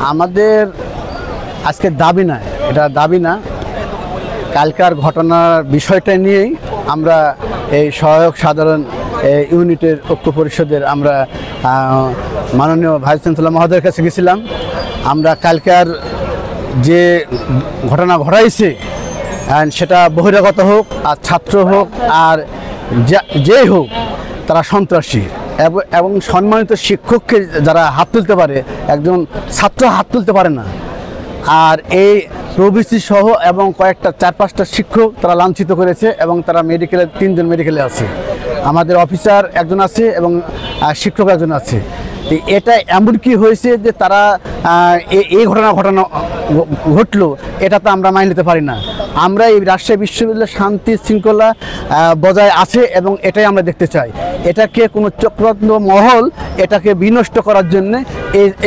আমাদের আজকে দাবি না, এটা দাবি না, কালকার ঘটনার বিষয়টা নিয়েই আমরা এই সহায়ক সাধারণ ইউনিটের ঐক্য পরিষদের আমরা মাননীয় ভাইস চ্যান্সেলর মহোদয়ের কাছে গেছিলাম। আমরা কালকার যে ঘটনা ঘটাইছে সেটা বহিরাগত হোক আর ছাত্র হোক আর যেই হোক তারা সন্ত্রাসী এবং সম্মানিত শিক্ষককে যারা হাত তুলতে পারে একজন ছাত্র হাত তুলতে পারে না। আর এই প্রভৃতি সহ এবং কয়েকটা 4-5টা শিক্ষক তারা লাঞ্ছিত করেছে এবং তারা মেডিকেলে 3 জন মেডিকেলে আছে, আমাদের অফিসার একজন আছে এবং শিক্ষক একজন আছে। এটা এমন কি হয়েছে যে তারা এই ঘটনা ঘটলো, এটা তো আমরা মাইনে নিতে পারি না। আমরা এই রাজশাহী বিশ্ববিদ্যালয়ের শান্তি শৃঙ্খলা বজায় আছে এবং এটাই আমরা দেখতে চাই। এটাকে কোনো চক্রান্ত মহল এটাকে বিনষ্ট করার জন্যে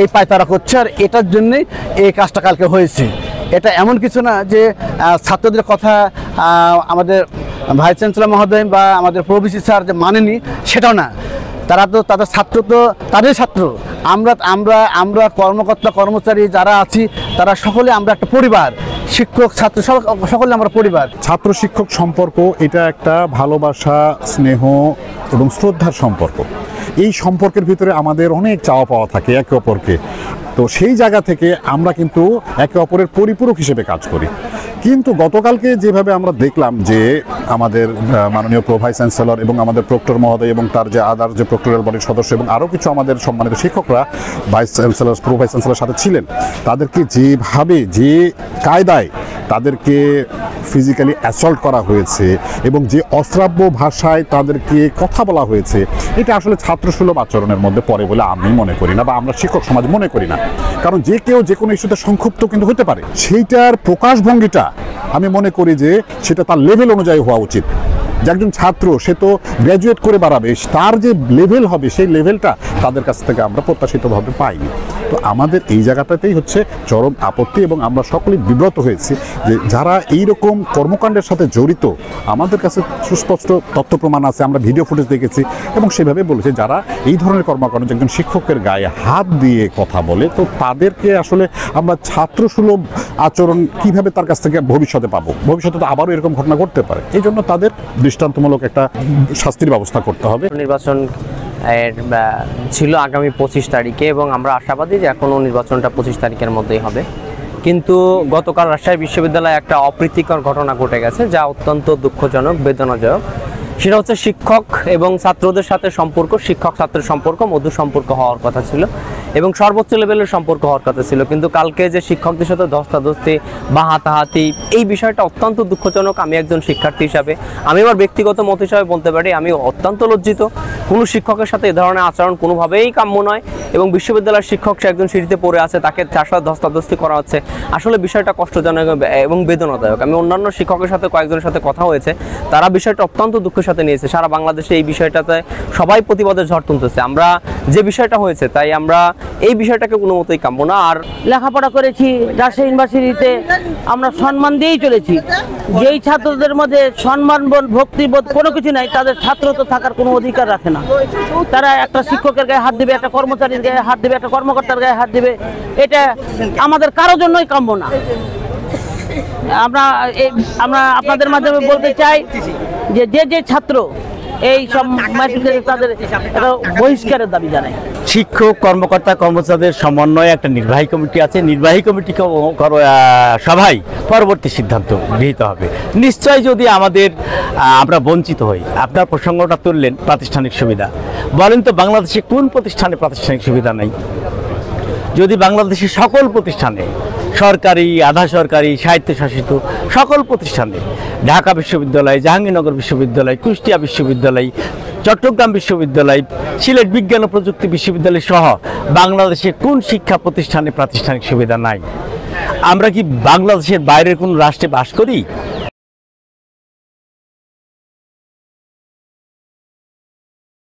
এই পায়তারা করছে, আর এটার জন্যেই এই কাজটা কালকে হয়েছে। এটা এমন কিছু না যে ছাত্রদের কথা আমাদের ভাইস চ্যান্সেলর মহোদয় বা আমাদের প্রভিসি স্যার যে মানেনি, সেটাও না। তারা তো তাদের ছাত্র, তো তাদের ছাত্র। আমরা আমরা আমরা কর্মকর্তা কর্মচারী যারা আছি তারা সকলে আমরা একটা পরিবার, শিক্ষক ছাত্র সকলে আমরা পরিবার। ছাত্র শিক্ষক সম্পর্ক এটা একটা ভালোবাসা, স্নেহ এবং শ্রদ্ধার সম্পর্ক। এই সম্পর্কের ভিতরে আমাদের অনেক চাওয়া পাওয়া থাকে একে অপরকে। তো সেই জায়গা থেকে আমরা কিন্তু একে অপরের পরিপূরক হিসেবে কাজ করি। কিন্তু গতকালকে যেভাবে আমরা দেখলাম যে আমাদের মাননীয় প্রো ভাইস চ্যান্সেলর এবং আমাদের প্রক্টর মহোদয় এবং তার যে আদার যে প্রক্টরাল বডির সদস্য এবং আরও কিছু আমাদের সম্মানিত শিক্ষকরা ভাইস চ্যান্সেলর প্রো ভাইস চ্যান্সেলরের সাথে ছিলেন, তাদেরকে যেভাবে যে কায়দায় তাদেরকে ফিজিক্যালি অ্যাসল্ট করা হয়েছে এবং যে অশ্রাব্য ভাষায় তাদেরকে কথা বলা হয়েছে, এটা আসলে ছাত্রসুলভ আচরণের মধ্যে পড়ে বলে আমি মনে করি না, বা আমরা শিক্ষক সমাজ মনে করি না। কারণ যে কেউ যে কোনো ইস্যুতে সংক্ষুব্ধ কিন্তু হতে পারে, সেইটার প্রকাশভঙ্গিটা আমি মনে করি যে সেটা তার লেভেল অনুযায়ী হওয়া উচিত। যে একজন ছাত্র সে তো গ্র্যাজুয়েট করে বাড়াবে, তার যে লেভেল হবে সেই লেভেলটা তাদের কাছ থেকে আমরা প্রত্যাশিতভাবে পাইনি। তো আমাদের এই জায়গাটাতেই হচ্ছে চরম আপত্তি এবং আমরা সকলেই বিব্রত হয়েছি যে যারা এইরকম কর্মকাণ্ডের সাথে জড়িত, আমাদের কাছে সুস্পষ্ট তথ্য প্রমাণ আছে, আমরা ভিডিও ফুটেজ দেখেছি এবং সেভাবে বলেছে যারা এই ধরনের কর্মকাণ্ড একজন শিক্ষকের গায়ে হাত দিয়ে কথা বলে, তো তাদেরকে আসলে আমরা ছাত্রসুলভ আচরণ কিভাবে তার কাছ থেকে ভবিষ্যতে পাবো। ভবিষ্যতে তো আবারও এরকম ঘটনা ঘটতে পারে, এই জন্য তাদের দৃষ্টান্তমূলক একটা শাস্তির ব্যবস্থা করতে হবে। নির্বাচন ছিল আগামী 25 তারিখে এবং আমরা আশাবাদী যে এখনও নির্বাচনটা 25 তারিখের মধ্যেই হবে। কিন্তু গতকাল রাজশাহী বিশ্ববিদ্যালয়ে একটা অপ্রীতিকর ঘটনা ঘটে গেছে যা অত্যন্ত দুঃখজনক, বেদনাজনক। সেটা হচ্ছে শিক্ষক এবং ছাত্রদের সাথে সম্পর্ক, শিক্ষক ছাত্রের সম্পর্ক মধুর সম্পর্ক হওয়ার কথা ছিল এবং সর্বোচ্চ লেভেলের সম্পর্ক হওয়ার কথা ছিল। কিন্তু কালকে যে শিক্ষকদের সাথে ধস্তাধস্তি বা হাতাহাতি, এই বিষয়টা অত্যন্ত দুঃখজনক। আমি একজন শিক্ষার্থী হিসাবে, আমি আমার ব্যক্তিগত মত হিসাবে বলতে পারি আমি অত্যন্ত লজ্জিত। কোনো শিক্ষকের সাথে এ ধরনের আচরণ কোনোভাবেই কাম্য নয় এবং বিশ্ববিদ্যালয়ের শিক্ষক সে একজন সিঁড়িতে পড়ে আছে, তাকে তার সাথে ধস্তাধস্তি করা হচ্ছে। আসলে বিষয়টা কষ্টজনক এবং বেদনাদায়ক। আমি অন্যান্য শিক্ষকের সাথে কয়েকজনের সাথে কথা হয়েছে, তারা বিষয়টা অত্যন্ত দুঃখের সাথে নিয়েছে। সারা বাংলাদেশে এই বিষয়টাতে সবাই প্রতিবাদের ঝড় তুলতেছে। আমরা যে বিষয়টা হয়েছে তাই আমরা এই বিষয়টাকে কোনো মতেই কাম্য না। আর লেখাপড়া করেছি রাজশাহী ইউনিভার্সিটিতে, আমরা সম্মান দিয়েই চলেছি। যেই ছাত্রদের মধ্যে সম্মানবোধ, ভক্তিবোধ কোনো কিছু নাই, তাদের ছাত্র তো থাকার কোনো অধিকার রাখে না। তারা একটা শিক্ষকের গায়ে হাত দেবে, একটা কর্মচারীর গায়ে হাত দেবে, একটা কর্মকর্তার গায়ে হাত দেবে, এটা আমাদের কারোর জন্যই কাম্য না। আমরা আপনাদের মাধ্যমে বলতে চাই যে যে ছাত্র এই সব তাদের বহিষ্কারের দাবি জানায়। শিক্ষক কর্মকর্তা কর্মচারীদের সমন্বয়ে একটা নির্বাহী কমিটি আছে, নির্বাহী কমিটিকে সভায় পরবর্তী সিদ্ধান্ত গৃহীত হবে। নিশ্চয় যদি আমরা বঞ্চিত হই, আপনার প্রসঙ্গটা তুললেন প্রাতিষ্ঠানিক সুবিধা, বলেন তো বাংলাদেশে কোন প্রতিষ্ঠানে প্রাতিষ্ঠানিক সুবিধা নাই? যদি বাংলাদেশের সকল প্রতিষ্ঠানে, সরকারি আধা সরকারি স্বায়ত্তশাসিত সকল প্রতিষ্ঠানে, ঢাকা বিশ্ববিদ্যালয়, জাহাঙ্গীরনগর বিশ্ববিদ্যালয়, কুষ্টিয়া বিশ্ববিদ্যালয়, চট্টগ্রাম বিশ্ববিদ্যালয়, সিলেট বিজ্ঞান ও প্রযুক্তি বিশ্ববিদ্যালয় সহ বাংলাদেশে কোন শিক্ষা প্রতিষ্ঠানে প্রাতিষ্ঠানিক সুবিধা নাই? আমরা কি বাংলাদেশের বাইরের কোন রাষ্ট্রে বাস করি?